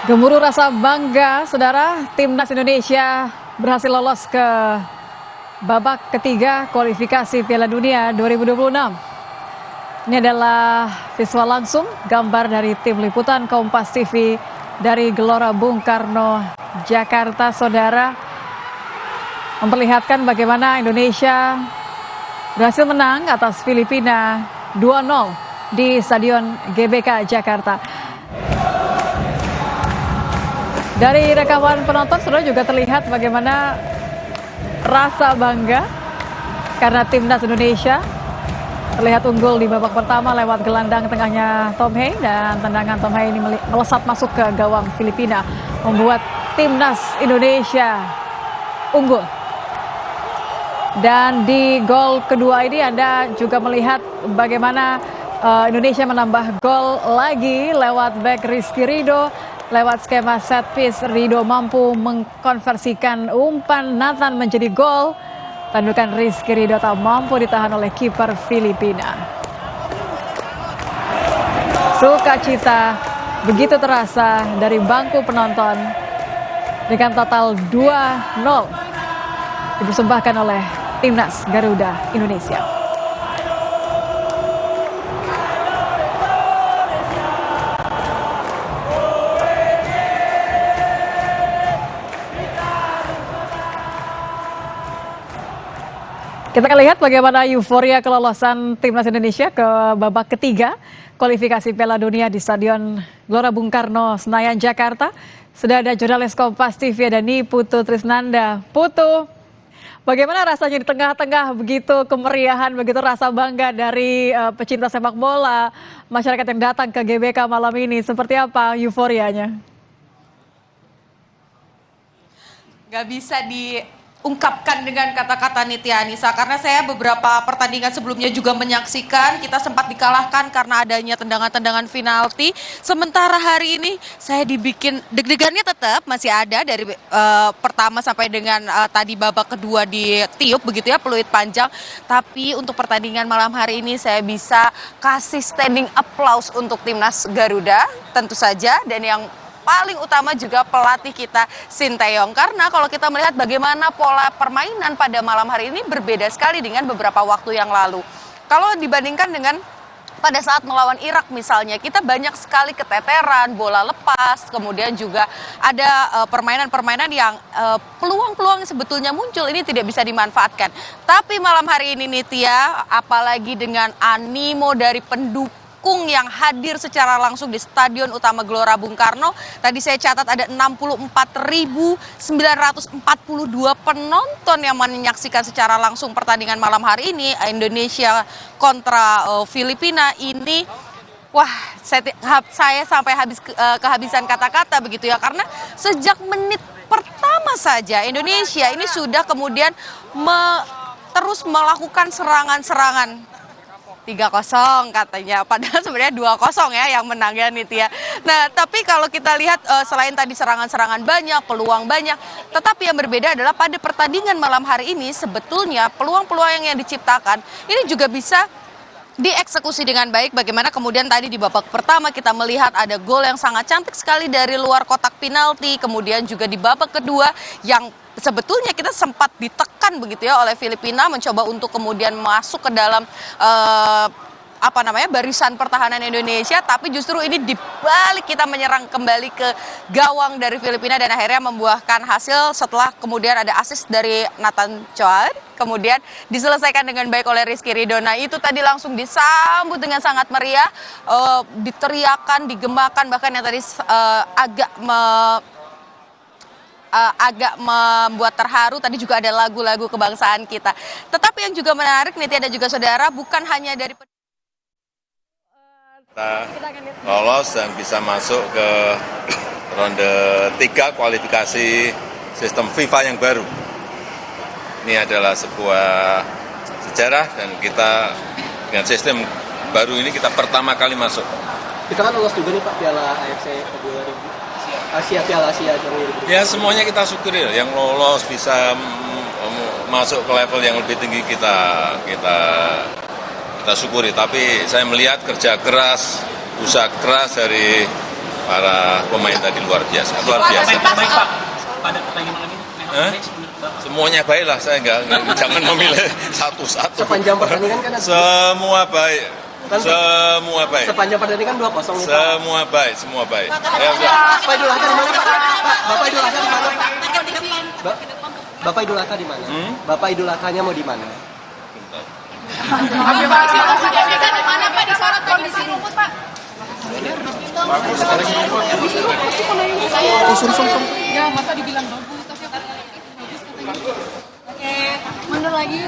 Gemuruh rasa bangga, saudara, timnas Indonesia berhasil lolos ke babak ketiga kualifikasi Piala Dunia 2026. Ini adalah visual langsung gambar dari tim liputan Kompas TV dari Gelora Bung Karno, Jakarta, saudara, memperlihatkan bagaimana Indonesia berhasil menang atas Filipina 2-0 di Stadion GBK Jakarta. Dari rekaman penonton, saudara, juga terlihat bagaimana rasa bangga karena timnas Indonesia terlihat unggul di babak pertama lewat gelandang tengahnya Tom Hei, dan tendangan Tom Hei ini melesat masuk ke gawang Filipina, membuat timnas Indonesia unggul. Dan di gol kedua ini Anda juga melihat bagaimana Indonesia menambah gol lagi lewat back Rizky Ridho. Lewat skema set piece, Ridho mampu mengkonversikan umpan Nathan menjadi gol. Tandukan Rizky Ridho tak mampu ditahan oleh kiper Filipina. Sukacita begitu terasa dari bangku penonton dengan total 2-0 dipersembahkan oleh timnas Garuda Indonesia. Kita akan lihat bagaimana euforia kelolosan timnas Indonesia ke babak ketiga kualifikasi Piala Dunia di Stadion Gelora Bung Karno, Senayan, Jakarta. Sudah ada jurnalis Kompas TV, ada Putu Trisnanda. Putu, bagaimana rasanya di tengah-tengah begitu kemeriahan, begitu rasa bangga dari pecinta sepak bola, masyarakat yang datang ke GBK malam ini? Seperti apa euforianya? Gak bisa diungkapkan dengan kata-kata Nitya Anissa, karena saya beberapa pertandingan sebelumnya juga menyaksikan kita sempat dikalahkan karena adanya tendangan-tendangan penalti. Sementara hari ini saya dibikin deg-degannya tetap masih ada dari pertama sampai dengan tadi babak kedua ditiup begitu ya, peluit panjang. Tapi untuk pertandingan malam hari ini saya bisa kasih standing applause untuk timnas Garuda tentu saja, dan yang paling utama juga pelatih kita Sinteyong, karena kalau kita melihat bagaimana pola permainan pada malam hari ini berbeda sekali dengan beberapa waktu yang lalu. Kalau dibandingkan dengan pada saat melawan Irak misalnya, kita banyak sekali keteteran, bola lepas, kemudian juga ada permainan-permainan yang peluang-peluang sebetulnya muncul ini tidak bisa dimanfaatkan. Tapi malam hari ini Nitya, apalagi dengan animo dari pendukung yang hadir secara langsung di Stadion Utama Gelora Bung Karno. Tadi saya catat ada 64.942 penonton yang menyaksikan secara langsung pertandingan malam hari ini Indonesia kontra Filipina ini. Wah, saya sampai kehabisan kata-kata begitu ya, karena sejak menit pertama saja Indonesia ini sudah kemudian terus melakukan serangan-serangan. 3-0 katanya, padahal sebenarnya 2-0 ya yang menang ya Nitya. Nah, tapi kalau kita lihat selain tadi serangan-serangan banyak, peluang banyak, tetapi yang berbeda adalah pada pertandingan malam hari ini sebetulnya peluang-peluang yang diciptakan ini juga bisa dieksekusi dengan baik. Bagaimana kemudian tadi di babak pertama kita melihat ada gol yang sangat cantik sekali dari luar kotak penalti, kemudian juga di babak kedua yang sebetulnya kita sempat ditekan begitu ya oleh Filipina, mencoba untuk kemudian masuk ke dalam barisan pertahanan Indonesia, tapi justru ini dibalik kita menyerang kembali ke gawang dari Filipina dan akhirnya membuahkan hasil setelah kemudian ada assist dari Nathan Choa, kemudian diselesaikan dengan baik oleh Rizky Ridho. Nah, itu tadi langsung disambut dengan sangat meriah, diteriakan, digemakan, bahkan yang tadi agak membuat terharu tadi juga ada lagu-lagu kebangsaan kita. Tetapi yang juga menarik Nitya dan juga saudara, bukan hanya dari kita lolos dan bisa masuk ke ronde 3 kualifikasi sistem FIFA yang baru. Ini adalah sebuah sejarah dan kita dengan sistem baru ini kita pertama kali masuk. Kita kan lolos juga nih Pak Piala AFC 2000. Piala Asia 2000. Ya, semuanya kita syukuri yang lolos bisa masuk ke level yang lebih tinggi kita syukuri. Tapi saya melihat kerja keras, usaha keras dari para pemain tadi luar biasa, luar biasa. Baik Pak, pada pertandingan malam ini. Semuanya baik lah, saya jangan memilih satu-satu. Sepanjang pertandingan kan ada Semua baik, semua baik. sepanjang pertandingan 2-0 nih Pak. Semua baik, semua baik. Ya, udah. Bapak Idul Adha di mana Pak? Pak, Bapak Idul Adha di mana? Bapak Idul Adha di mana? Bapak Idul Adhanya mau di mana? Di mana Pak disorot kondisi rumput Pak? Ya masa dibilang bagus tapi bagus katanya. Oke, mundur lagi.